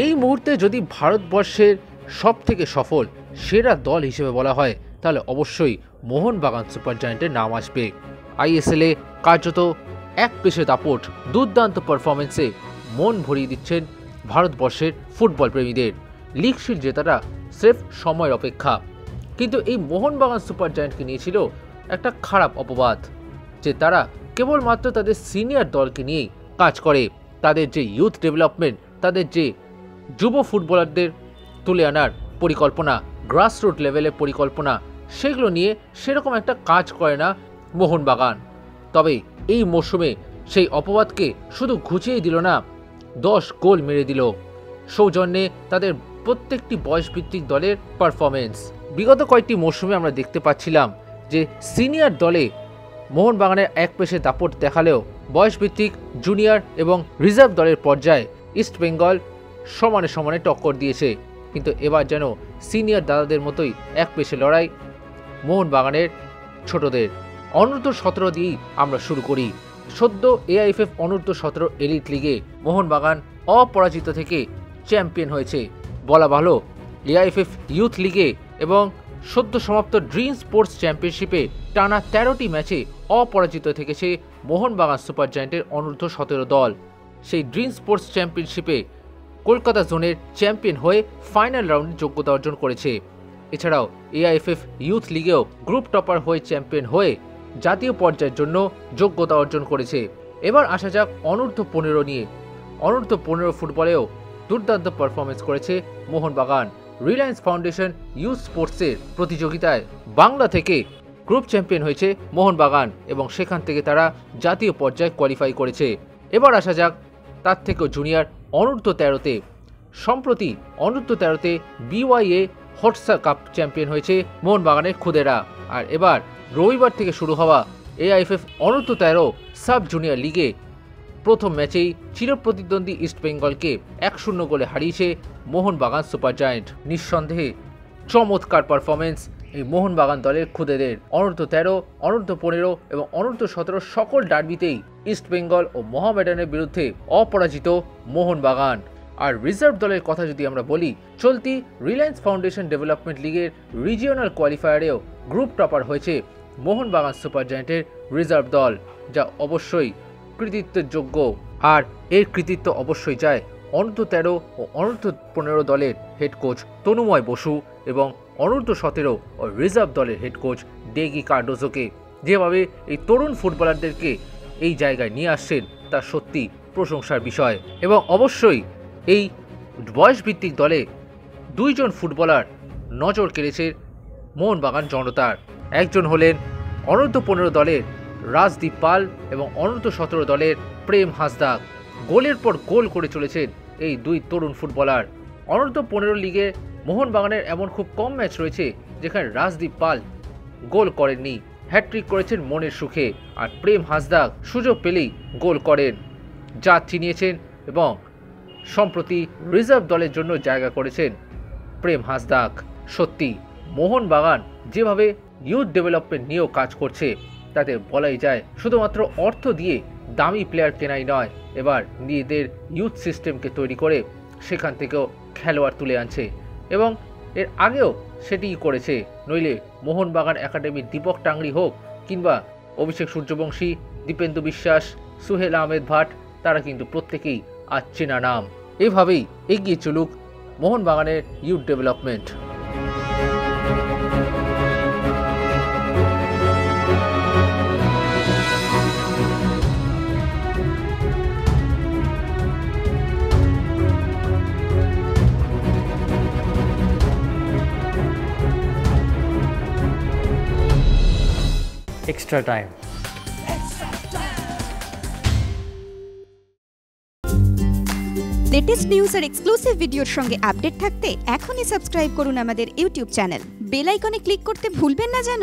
এই মুহূর্তে যদি ভারতবর্ষের সবথেকে সফল সেরা দল হিসেবে বলা হয় তাহলে অবশ্যই মোহনবাগান সুপার জায়ান্টের নাম আসবে। আইএসএলে কার্যত এক পেশে দাপট দুর্দান্ত পারফরমেন্সে মন ভরিয়ে দিচ্ছেন ভারতবর্ষের ফুটবল প্রেমীদের। লিগ শিল্ড জেতাটা স্রেফ সময়ের অপেক্ষা। কিন্তু এই মোহনবাগান সুপার জায়ান্টকে নিয়েছিল একটা খারাপ অপবাদ যে তারা কেবলমাত্র তাদের সিনিয়র দলকে নিয়েই কাজ করে। তাদের যে ইউথ ডেভেলপমেন্ট, তাদের যে যুব ফুটবলারদের তুলে আনার পরিকল্পনা, গ্রাসরুট লেভেলের পরিকল্পনা, সেগুলো নিয়ে সেরকম একটা কাজ করে না মোহনবাগান। তবে এই মরশুমে সেই অপবাদকে শুধু ঘুচিয়ে দিল না, 10 গোল মেরে দিল সৌজন্যে তাদের প্রত্যেকটি বয়সভিত্তিক দলের পারফরমেন্স। বিগত কয়েকটি মরশুমে আমরা দেখতে পাচ্ছিলাম যে সিনিয়র দলে মোহনবাগানের এক পেশে দাপট দেখালেও বয়সভিত্তিক জুনিয়র এবং রিজার্ভ দলের পর্যায়ে ইস্ট বেঙ্গল সমানে সমানে টক্কর দিয়েছে। কিন্তু এবার যেন সিনিয়র দাদাদের মতোই এক পেশে লড়াই মোহনবাগানের ছোটদের। অনূর্ধ্ব 17 দিয়েই আমরা শুরু করি। সদ্য এআইএফএফ অনূর্ধ্ব 17 এলিট লিগে মোহনবাগান অপরাজিত থেকে চ্যাম্পিয়ন হয়েছে। বলা ভালো এআইএফএফ ইউথ লিগে এবং সদ্য সমাপ্ত ড্রিম স্পোর্টস চ্যাম্পিয়নশিপে টানা 13টি ম্যাচে অপরাজিত থেকেছে মোহনবাগান সুপার জায়ান্টের অনূর্ধ্ব 17 দল। সেই ড্রিম স্পোর্টস চ্যাম্পিয়নশিপে কলকাতা জোনের চ্যাম্পিয়ন হয়ে ফাইনাল রাউন্ডে যোগ্যতা অর্জন করেছে। এছাড়াও এআইএফএফ ইউথ লিগেও গ্রুপ টপার হয়ে চ্যাম্পিয়ন হয়ে জাতীয় পর্যায়ের জন্য যোগ্যতা অর্জন করেছে। এবার আসা যাক অনূর্ধ্ব 15 নিয়ে। অনূর্ধ্ব 15 ফুটবলেও দুর্দান্ত পারফরমেন্স করেছে মোহনবাগান। রিলায়েন্স ফাউন্ডেশন ইউথ স্পোর্টসের প্রতিযোগিতায় বাংলা থেকে গ্রুপ চ্যাম্পিয়ন হয়েছে মোহনবাগান এবং সেখান থেকে তারা জাতীয় পর্যায়ে কোয়ালিফাই করেছে। এবার আসা যাক তার থেকেও জুনিয়র অনূর্ধ্ব 13তে। সম্প্রতি অনূর্ধ্ব 13তে বিওয়াইএ হটসা কাপ চ্যাম্পিয়ন হয়েছে মোহনবাগানের খুদেরা। আর এবার রবিবার থেকে শুরু হওয়া এআইএফএফ অনূর্ধ্ব 13 সাব জুনিয়র লিগে প্রথম ম্যাচেই চিরপ্রতিদ্বন্দ্বী ইস্ট বেঙ্গলকে 1-0 গোলে হারিয়েছে মোহনবাগান সুপার জায়ান্ট। নিঃসন্দেহে চমৎকার পারফরমেন্স এই মোহনবাগান দলের খুদেদের। অনূর্ধ্ব 13, অনূর্ধ্ব 15 এবং অনূর্ধ্ব 17 সকল ডার্বিতেই ইস্ট বেঙ্গল ও মোহামেডানের বিরুদ্ধে অপরাজিত মোহনবাগান। আর রিজার্ভ দলের কথা যদি আমরা বলি, চলতি রিলায়েন্স ফাউন্ডেশন ডেভেলপমেন্ট লিগের রিজিওনাল কোয়ালিফায়ারেও গ্রুপ টপার হয়েছে মোহনবাগান সুপার জায়ান্টের রিজার্ভ দল, যা অবশ্যই কৃতিত্বের যোগ্য। আর এর কৃতিত্ব অবশ্যই যায় অনূর্ধ্ব 13 ও অনূর্ধ্ব 15 দলের হেড কোচ তনুময় বসু এবং অনূর্ধ্ব 17 ও রিজার্ভ দলের হেড কোচ ডেগি কার্ডোজোকে। যেভাবে এই তরুণ ফুটবলারদেরকে এই জায়গায় নিয়ে আসছেন তা সত্যি প্রশংসার বিষয়। এবং অবশ্যই এই বয়সভিত্তিক দলে 2 জন ফুটবলার নজর কেড়েছে মোহনবাগান জনতার। একজন হলেন অনূর্ধ্ব 15 দলের রাজদীপ পাল এবং অনূর্ধ্ব 17 দলের প্রেম হাসদা। গোলের পর গোল করে চলেছেন এই 2 তরুণ ফুটবলার। অনূর্ধ্ব 15 লিগে মোহনবাগানের এমন খুব কম ম্যাচ রয়েছে যেখানে রাজদীপ পাল গোল করেননি, হ্যাট্রিক করেছেন মনের সুখে। আর প্রেম হাসদা সুযোগ পেলেই গোল করেন, যা চিনিয়েছেন এবং সম্প্রতি রিজার্ভ দলের জন্য জায়গা করেছেন প্রেম হাসদা। সত্যি মোহনবাগান যেভাবে ইউথ ডেভেলপমেন্ট নিয়েও কাজ করছে তাতে বলাই যায় শুধুমাত্র অর্থ দিয়ে দামি প্লেয়ার কেনাই নয়, এবার নিজেদের ইউথ সিস্টেমকে তৈরি করে সেখান থেকেও খেলোয়াড় তুলে আনছে এবং এর আগেও সেটিই করেছে। নইলে মোহনবাগান একাডেমির দীপক টাংরি হোক কিংবা অভিষেক সূর্যবংশী, দীপেন্দু বিশ্বাস, সুহেল আহমেদ ভাট, তারা কিন্তু প্রত্যেকেই আজ চেনা নাম। এভাবেই এগিয়ে চলুক মোহনবাগানের youth development. Extra time. Latest news আর এক্সক্লুসিভ ভিডিওর সঙ্গে আপডেট থাকতে এখনই সাবস্ক্রাইব করুন আমাদের YouTube channel. Bell icon click করতে ভুলবেন না যেন।